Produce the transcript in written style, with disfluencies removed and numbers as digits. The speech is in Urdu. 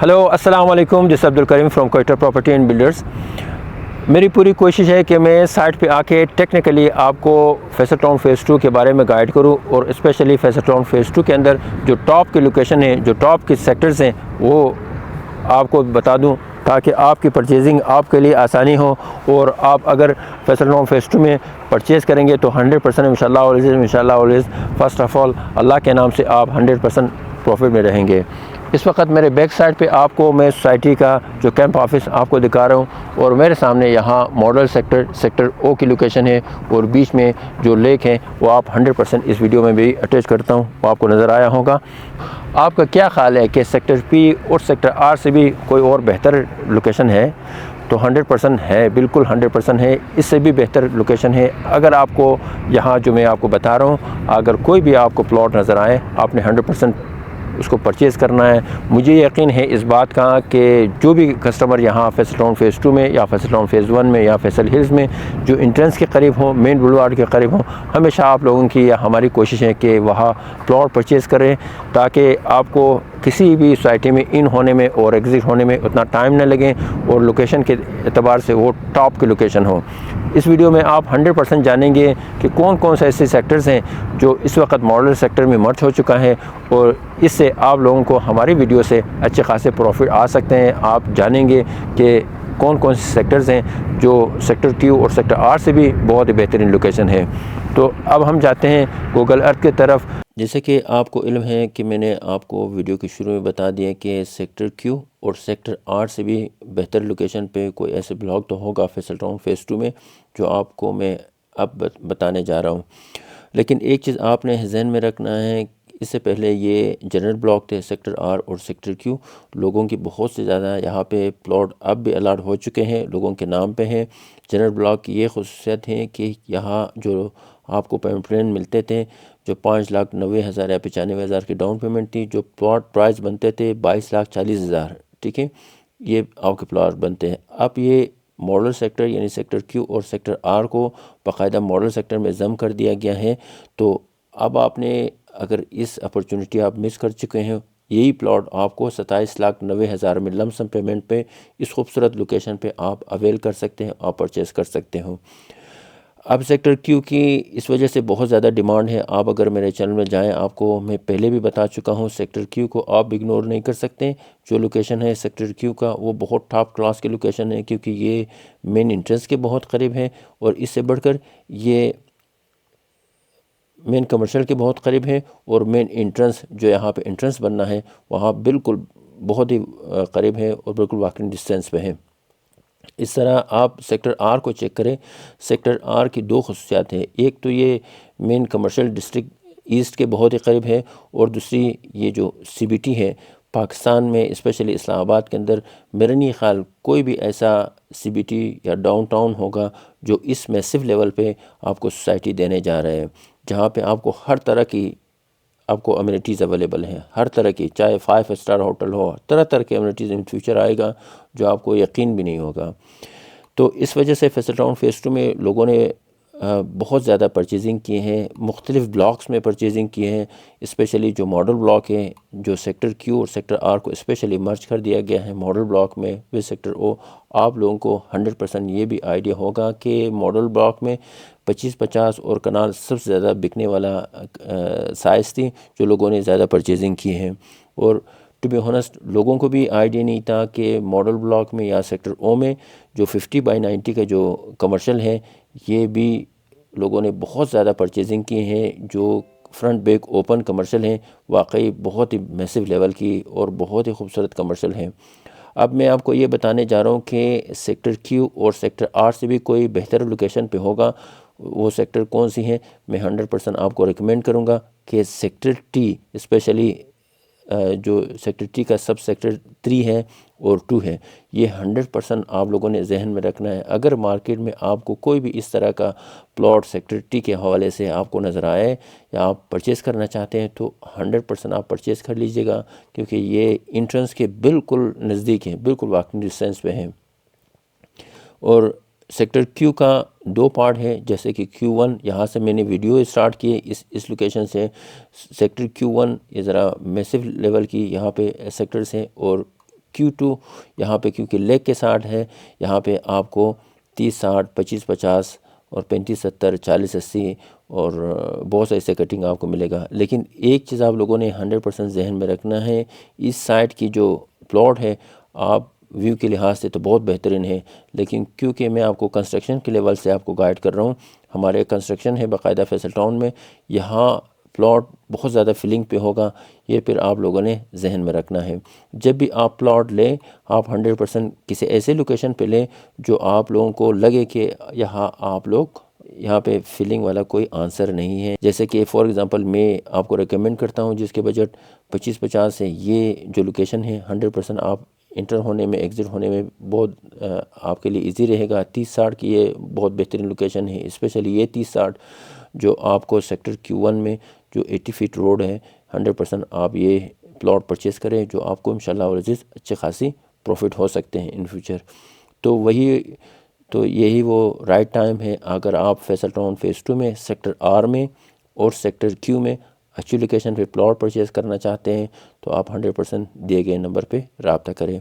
ہلو السلام علیکم، this Abdul Karim from Quetta property and builders. میری پوری کوشش ہے کہ میں سائٹ پہ آ کے ٹیکنیکلی آپ کو فیصل ٹاؤن فیز 2 کے بارے میں گائیڈ کروں، اور اسپیشلی فیصل ٹاؤن فیز 2 کے اندر جو ٹاپ کی لوکیشن ہیں، جو ٹاپ کے سیکٹرز ہیں، وہ آپ کو بتا دوں تاکہ آپ کی پرچیزنگ آپ کے لیے آسانی ہو، اور آپ اگر فیصل ٹاؤن فیز 2 میں پرچیز کریں گے تو 100% انشاءاللہ آلویز فرسٹ آف آل اللہ کے نام سے آپ 100% پروفٹ میں رہیں گے۔ اس وقت میرے بیک سائڈ پہ آپ کو میں سوسائٹی کا جو کیمپ آفس آپ کو دکھا رہا ہوں، اور میرے سامنے یہاں ماڈل سیکٹر او کی لوکیشن ہے، اور بیچ میں جو لیک ہے وہ آپ 100% اس ویڈیو میں بھی اٹیچ کرتا ہوں، وہ آپ کو نظر آیا ہوگا۔ آپ کا کیا خیال ہے کہ سیکٹر پی اور سیکٹر آر سے بھی کوئی اور بہتر لوکیشن ہے؟ تو 100% ہے، بالکل 100% ہے، اس سے بھی بہتر لوکیشن ہے۔ اگر آپ کو یہاں جو میں آپ کو بتا رہا ہوں، اگر کوئی بھی آپ کو پلاٹ نظر آئے، آپ نے 100% اس کو پرچیز کرنا ہے۔ مجھے یقین ہے اس بات کا کہ جو بھی کسٹمر یہاں فیصل ٹاؤن فیز 2 میں یا فیصل ٹاؤن فیز 1 میں یا فیصل ہلز میں جو انٹرنس کے قریب ہوں، مین بلوارڈ کے قریب ہوں، ہمیشہ آپ لوگوں کی یا ہماری کوشش ہے کہ وہاں پلاٹ پرچیز کریں، تاکہ آپ کو کسی بھی سوسائٹی میں ان ہونے میں اور ایگزٹ ہونے میں اتنا ٹائم نہ لگے، اور لوکیشن کے اعتبار سے وہ ٹاپ کی لوکیشن ہو۔ اس ویڈیو میں آپ 100% جانیں گے کہ کون کون سے ایسے سیکٹرز ہیں جو اس وقت ماڈل سیکٹر میں مرج ہو چکا ہے، اور اس سے آپ لوگوں کو ہماری ویڈیو سے اچھے خاصے پروفٹ آ سکتے ہیں۔ آپ جانیں گے کہ کون کون سے سیکٹرز ہیں جو سیکٹر کیو اور سیکٹر آر سے بھی بہت ہی بہترین لوکیشن ہے۔ تو اب ہم جاتے ہیں گوگل ارتھ کی طرف۔ جیسے کہ آپ کو علم ہے کہ میں نے آپ کو ویڈیو کے شروع میں بتا دیا کہ سیکٹر کیو اور سیکٹر آر سے بھی بہتر لوکیشن پہ کوئی ایسے بلاک تو ہوگا فیصل ٹاؤن فیز 2 میں، جو آپ کو میں اب بتانے جا رہا ہوں۔ لیکن ایک چیز آپ نے ذہن میں رکھنا ہے، اس سے پہلے یہ جنرل بلاک تھے سیکٹر آر اور سیکٹر کیو، لوگوں کی بہت سے زیادہ یہاں پہ پلاٹ اب بھی الاٹ ہو چکے ہیں، لوگوں کے نام پہ ہیں۔ جنرل بلاک کی یہ خصوصیت ہے کہ یہاں جو آپ کو پیمنٹ پلان ملتے تھے، جو 5,90,000 یا 95,000 کی ڈاؤن پیمنٹ تھی، جو پلاٹ پرائز بنتے تھے 22,40,000، ٹھیک ہے، یہ آپ کے پلاٹ بنتے ہیں۔ اب یہ ماڈل سیکٹر یعنی سیکٹر کیو اور سیکٹر آر کو باقاعدہ ماڈل سیکٹر میں ضم کر دیا گیا ہے۔ تو اب آپ نے اگر اس اپرچونٹی آپ مس کر چکے ہیں، یہی پلاٹ آپ کو 27,90,000 میں لم سم پیمنٹ پہ اس خوبصورت لوکیشن پہ آپ اویل کر سکتے ہیں، آپ پرچیز کر سکتے ہو۔ اب سیکٹر کیو کی اس وجہ سے بہت زیادہ ڈیمانڈ ہے۔ آپ اگر میرے چینل میں جائیں، آپ کو میں پہلے بھی بتا چکا ہوں، سیکٹر کیو کو آپ اگنور نہیں کر سکتے۔ جو لوکیشن ہے سیکٹر کیو کا وہ بہت ٹاپ کلاس کی لوکیشن ہے، کیونکہ یہ مین انٹرنس کے بہت قریب ہے، اور اس سے بڑھ کر یہ مین کمرشل کے بہت قریب ہے، اور مین انٹرنس جو یہاں پہ انٹرنس بننا ہے وہاں بالکل بہت ہی قریب ہے، اور بالکل واکنگ ڈسٹینس پہ ہے۔ اس طرح آپ سیکٹر آر کو چیک کریں۔ سیکٹر آر کی دو خصوصیات ہیں، ایک تو یہ مین کمرشل ڈسٹرکٹ ایسٹ کے بہت ہی قریب ہے، اور دوسری یہ جو سی بی ٹی ہے پاکستان میں، اسپیشلی اسلام آباد کے اندر میرا نہیں خیال کوئی بھی ایسا سی بی ٹی یا ڈاؤن ٹاؤن ہوگا جو اس میسو لیول پہ آپ کو سوسائٹی دینے جا رہے ہیں، جہاں پہ آپ کو ہر طرح کی آپ کو امیونٹیز اویلیبل ہیں، ہر طرح کی، چاہے 5 اسٹار ہوٹل ہو، طرح طرح کے امیونٹیز ان فیوچر آئے گا جو آپ کو یقین بھی نہیں ہوگا۔ تو اس وجہ سے فیصل ٹاؤن فیز 2 میں لوگوں نے بہت زیادہ پرچیزنگ کی ہیں، مختلف بلاکس میں پرچیزنگ کی ہیں، اسپیشلی جو ماڈل بلاک ہے، جو سیکٹر کیو اور سیکٹر آر کو اسپیشلی مرج کر دیا گیا ہے ماڈل بلاک میں وی سیکٹر او۔ آپ لوگوں کو 100% یہ بھی آئیڈیا ہوگا کہ ماڈل بلاک میں 25-50 اور کنال سب سے زیادہ بکنے والا سائز تھی، جو لوگوں نے زیادہ پرچیزنگ کی ہے۔ اور ٹو بی ہونسٹ لوگوں کو بھی آئیڈیا نہیں تھا کہ ماڈل بلاک میں یا سیکٹر او میں جو 50/90 کا جو کمرشل ہے، یہ بھی لوگوں نے بہت زیادہ پرچیزنگ کی ہیں، جو فرنٹ بیک اوپن کمرشل ہیں، واقعی بہت ہی میسو لیول کی اور بہت ہی خوبصورت کمرشل ہیں۔ اب میں آپ کو یہ بتانے جا رہا ہوں کہ سیکٹر کیو اور سیکٹر آر سے بھی کوئی بہتر لوکیشن پہ ہوگا، وہ سیکٹر کون سی ہیں۔ میں 100% آپ کو ریکمینڈ کروں گا کہ سیکٹر ٹی، اسپیشلی جو سیکٹر ٹی کا سب سیکٹر 3 ہے اور 2 ہے، یہ 100% آپ لوگوں نے ذہن میں رکھنا ہے۔ اگر مارکیٹ میں آپ کو کوئی بھی اس طرح کا پلاٹ سیکٹر ٹی کے حوالے سے آپ کو نظر آئے یا آپ پرچیز کرنا چاہتے ہیں، تو 100% آپ پرچیز کر لیجئے گا، کیونکہ یہ انٹرنس کے بالکل نزدیک ہیں، بالکل واکنگ ڈسٹینس پہ ہیں۔ اور سیکٹر کیو کا 2 پارٹ ہے، جیسے کہ Q1، یہاں سے میں نے ویڈیو اسٹارٹ کی اس لوکیشن سے۔ سیکٹر Q1 یہ ذرا میسو لیول کی یہاں پہ سیکٹرز ہیں، اور Q2 یہاں پہ کیونکہ لیک کے ساتھ ہے، یہاں پہ آپ کو 30-60 25-50 اور 35-70 40-80 اور بہت سے ایسے کٹنگ آپ کو ملے گا۔ لیکن ایک چیز آپ لوگوں نے 100% ذہن میں رکھنا ہے، اس سائٹ کی جو پلاٹ ہے آپ ویو کے لحاظ سے تو بہت بہترین ہے، لیکن کیونکہ میں آپ کو کنسٹرکشن کے لیول سے آپ کو گائیڈ کر رہا ہوں، ہمارے کنسٹرکشن ہے باقاعدہ فیصل ٹاؤن میں، یہاں پلاٹ بہت زیادہ فلنگ پہ ہوگا، یہ پھر آپ لوگوں نے ذہن میں رکھنا ہے۔ جب بھی آپ پلاٹ لیں آپ 100% کسی ایسے لوکیشن پہ لیں جو آپ لوگوں کو لگے کہ یہاں پہ فلنگ والا کوئی آنسر نہیں ہے۔ جیسے کہ فار ایگزامپل میں آپ کو ریکمینڈ کرتا ہوں جس کے بجٹ 25-50 ہے، یہ جو لوکیشن ہے 100% آپ انٹر ہونے میں ایگزٹ ہونے میں بہت آپ کے لیے ایزی رہے گا۔ 30-60 کی یہ بہت بہترین لوکیشن ہے، اسپیشلی یہ 30-60 جو آپ کو سیکٹر Q1 میں جو 80 فیٹ روڈ ہے، 100% آپ یہ پلاٹ پرچیز کریں جو آپ کو انشاءاللہ عزیز اچھے خاصی پروفٹ ہو سکتے ہیں ان فیوچر۔ تو یہی وہ رائٹ ٹائم ہے اگر آپ فیصل ٹاؤن فیز 2 میں سیکٹر R میں اور سیکٹر Q میں اچھی لوکیشن پہ پلاٹ پرچیز کرنا چاہتے ہیں تو آپ 100% دیے گئے نمبر پہ رابطہ کریں۔